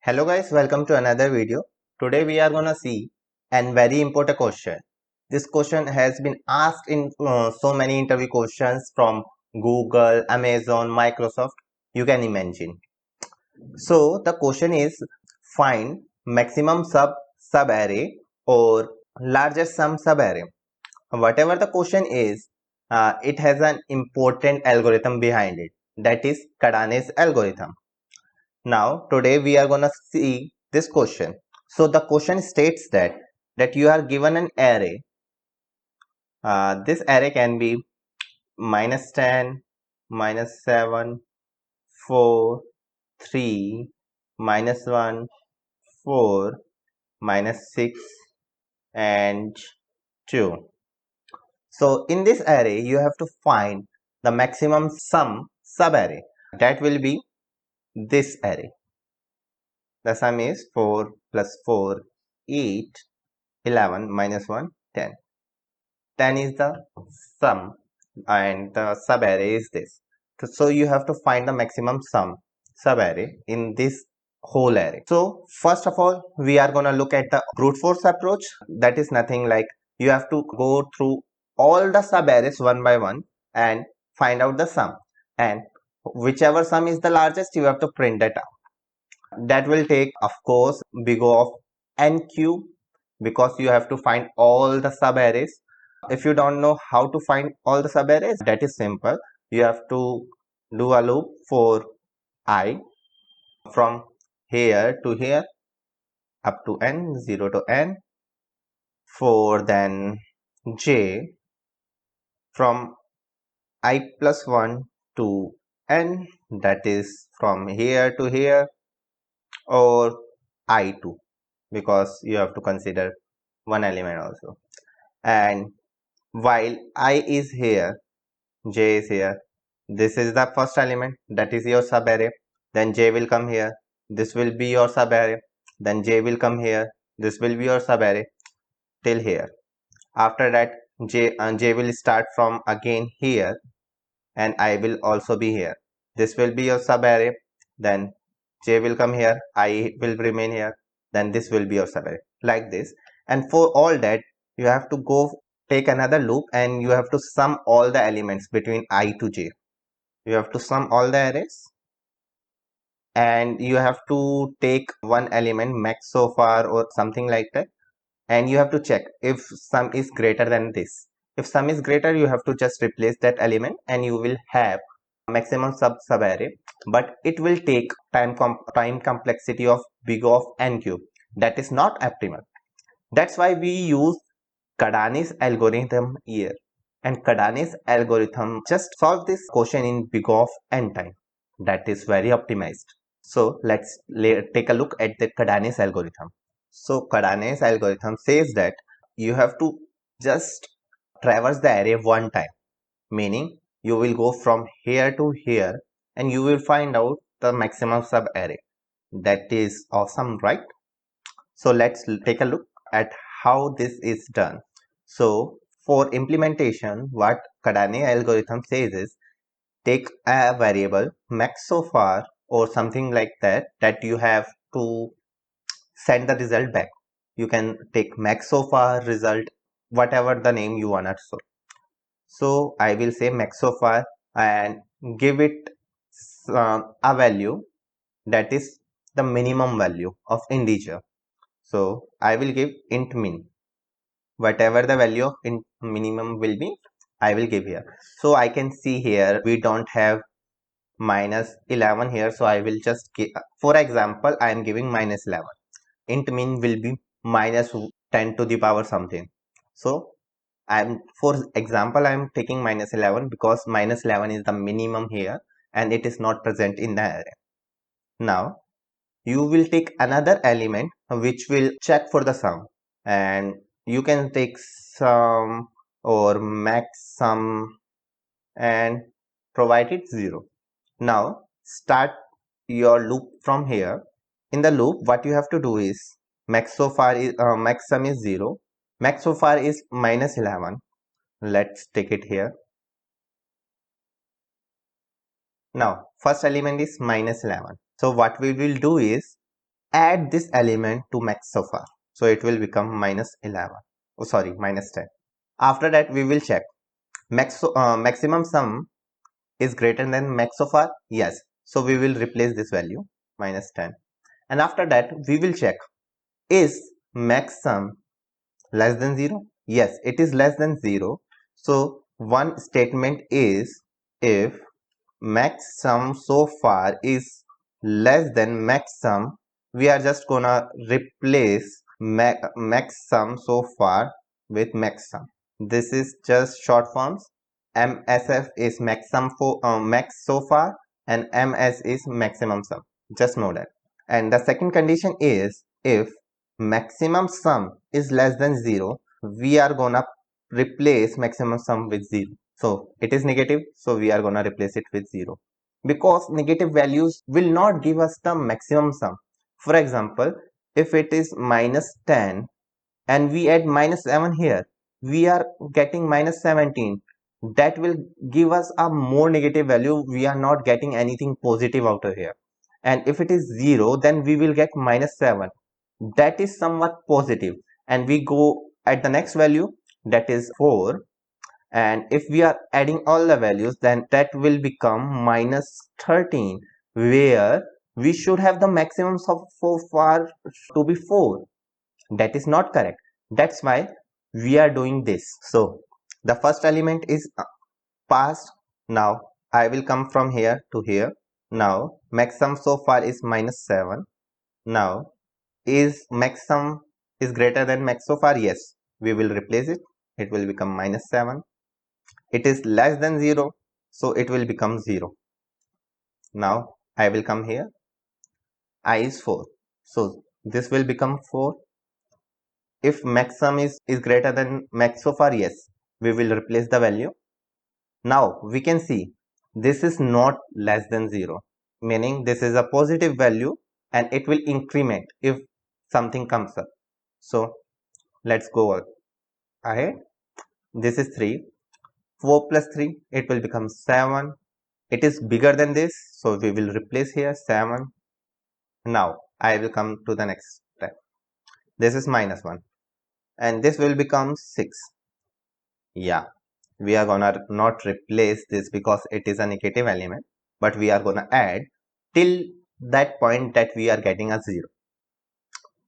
Hello guys, welcome to another video. Today we are gonna see a very important question. This question has been asked in so many interview questions from Google, Amazon, Microsoft. You can imagine. So the question is find maximum sub-array or largest sum sub-array. Whatever the question is, it has an important algorithm behind it. That is Kadane's algorithm. Now, today we are going to see this question. So, the question states that you are given an array. This array can be -10, -7, 4, 3, -1, 4, -6, and 2. So, in this array, you have to find the maximum sum sub-array. That will be this array. The sum is 4 plus 4, 8, 11 minus 1, 10. 10 is the sum and the sub-array is this. So you have to find the maximum sum sub-array in this whole array. So first of all, we are going to look at the brute force approach. That is nothing like you have to go through all the sub-arrays one by one and find out the sum. And whichever sum is the largest, you have to print that out. That will take, of course, big O of n cube because you have to find all the sub-arrays. If you don't know how to find all the sub-arrays, that is simple. You have to do a loop for I from here to here up to n, 0 to n, for then j from I plus 1 to n, that is from here to here, or I2 because you have to consider one element also. And while I is here, j is here, this is the first element, that is your sub-array. Then j will come here, this will be your sub-array. Then j will come here, this will be your sub-array till here. After that, j will start from again here and I will also be here. This will be your sub-array. Then j will come here, I will remain here. Then this will be your sub-array, like this. And for all that, you have to go take another loop and you have to sum all the elements between I to j. You have to sum all the arrays and you have to take one element max so far or something like that, and you have to check if sum is greater than this. If sum is greater, you have to just replace that element and you will have maximum sub-array, but it will take time complexity of big O of n cube. That is not optimal. That's why we use Kadane's algorithm here. And Kadane's algorithm just solve this question in big O of n time. That is very optimized. So let's take a look at the Kadane's algorithm. So Kadane's algorithm says that you have to just traverse the array one time, meaning you will go from here to here and you will find out the maximum sub array. That is awesome, right? So let's take a look at how this is done. So for implementation, what Kadane algorithm says is take a variable max so far or something like that you have to send the result back. You can take max so far result, whatever the name you want to show. So I will say max so far and give it a value that is the minimum value of integer. So I will give int min. Whatever the value of int minimum will be, I will give here. So I can see here we don't have -11 here, so I will just give, for example, I am giving -11. Int min will be -10 to the power something. So for example, I am taking -11 because -11 is the minimum here and it is not present in the array. Now you will take another element which will check for the sum, and you can take sum or max sum and provide it 0. Now start your loop from here. In the loop, what you have to do is max so far is max sum is 0, max so far is -11. Let's take it here. Now first element is -11. So what we will do is add this element to max so far. So it will become minus 11. Oh, sorry, minus 10. After that, we will check maximum sum is greater than max so far. Yes. So we will replace this value minus 10. And after that, we will check is max sum less than 0? Yes, it is less than 0. So one statement is if max sum so far is less than max sum, we are just gonna replace max sum so far with max sum. This is just short forms. MSF is max sum for max so far, and MS is maximum sum. Just know that. And the second condition is if maximum sum is less than 0, we are gonna replace maximum sum with 0. So it is negative, so we are gonna replace it with 0, because negative values will not give us the maximum sum. For example, if it is minus 10 and we add minus 7 here, we are getting minus 17. That will give us a more negative value. We are not getting anything positive out of here. And if it is 0, then we will get minus 7. That is somewhat positive. And we go at the next value, that is 4. And if we are adding all the values, then that will become minus 13, where we should have the maximum of so far to be 4. That is not correct. That's why we are doing this. So the first element is passed. Now I will come from here to here. Now maximum so far is minus 7. Now is maximum is greater than max so far? Yes, we will replace it. It will become minus 7. It is less than 0, so it will become 0. Now I will come here. I is 4, so this will become 4. If maximum is greater than max so far, yes, we will replace the value. Now we can see this is not less than 0, meaning this is a positive value and it will increment if something comes up. So let's go ahead. This is 3. 4 plus 3, it will become 7. It is bigger than this, so we will replace here 7. Now I will come to the next step. This is minus 1 and this will become 6. Yeah, we are gonna not replace this because it is a negative element, but we are gonna add till that point that we are getting a 0.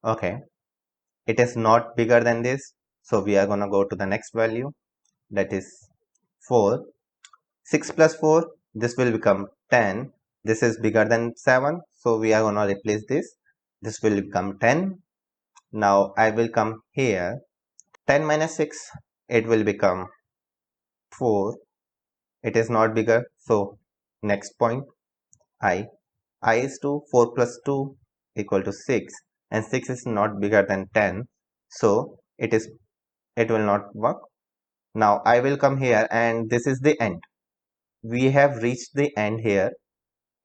Okay, it is not bigger than this, so we are gonna go to the next value, that is 4. 6 plus 4, this will become 10. This is bigger than 7, so we are gonna replace this. This will become 10. Now I will come here. 10 minus 6, it will become 4. It is not bigger, so next point, I is 2. 4 plus 2 equal to 6, and 6 is not bigger than 10, so it will not work. Now I will come here, and this is the end. We have reached the end here,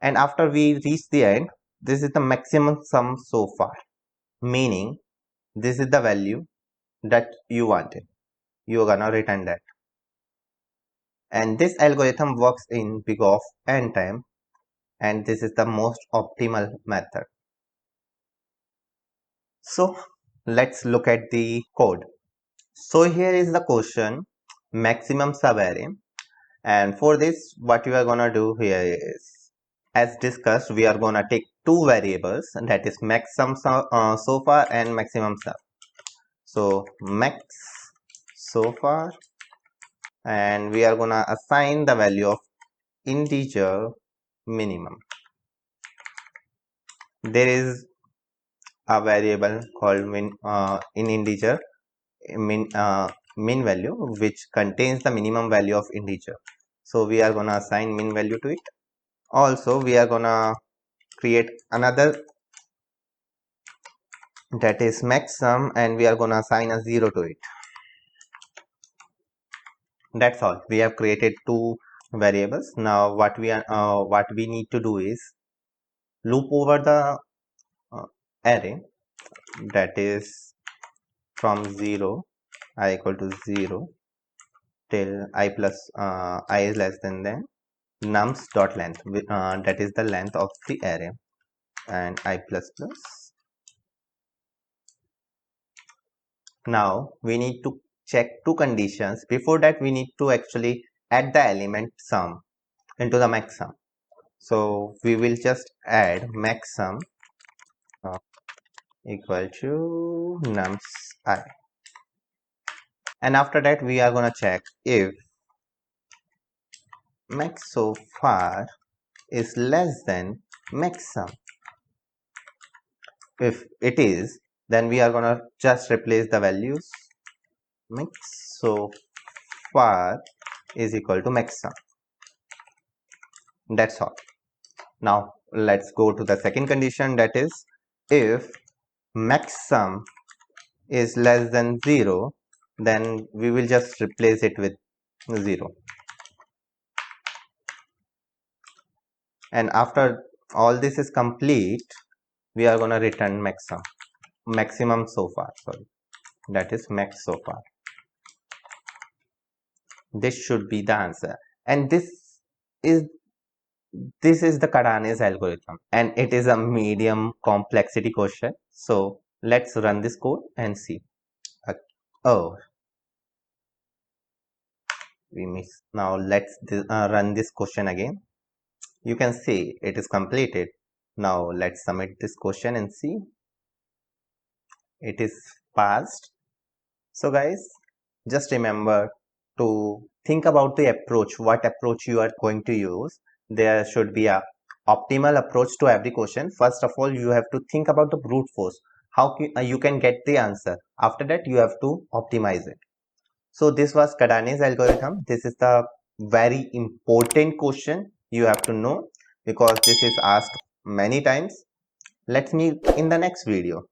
and after we reach the end, this is the maximum sum so far, meaning this is the value that you wanted. You are gonna return that. And this algorithm works in big of n time, and this is the most optimal method. So let's look at the code. So here is the question, maximum subarray, and for this what you are gonna do here is, as discussed, we are gonna take two variables, and that is maximum so far and maximum sum. So max so far, and we are gonna assign the value of integer minimum. There is a variable called in integer min value, which contains the minimum value of integer. So we are gonna assign min value to it. Also we are gonna create another, that is max sum, and we are gonna assign a 0 to it. That's all. We have created two variables. Now what we need to do is loop over the array, that is from 0, I equal to 0 till I plus I is less than nums dot length, that is the length of the array, and I plus plus Now we need to check two conditions. Before that, we need to actually add the element sum into the max sum. So we will just add max sum equal to nums I. And after that, we are going to check if max so far is less than max sum. If it is, then we are going to just replace the values. Max so far is equal to max sum. That's all. Now let's go to the second condition, that is if max sum is less than 0, then we will just replace it with 0. And after all this is complete, we are going to return maximum so far, sorry, that is max so far. This should be the answer, and this is the Kadane's algorithm, and it is a medium complexity question. So let's run this code and see. Oh, we missed. Now let's run this question again. You can see it is completed. Now let's submit this question and see. It is passed. So guys, just remember to think about the approach, what approach you are going to use. There should be a optimal approach to every question. First of all, you have to think about the brute force, how you can get the answer. After that, you have to optimize it. So this was Kadane's algorithm. This is the very important question you have to know, because this is asked many times. Let's meet in the next video.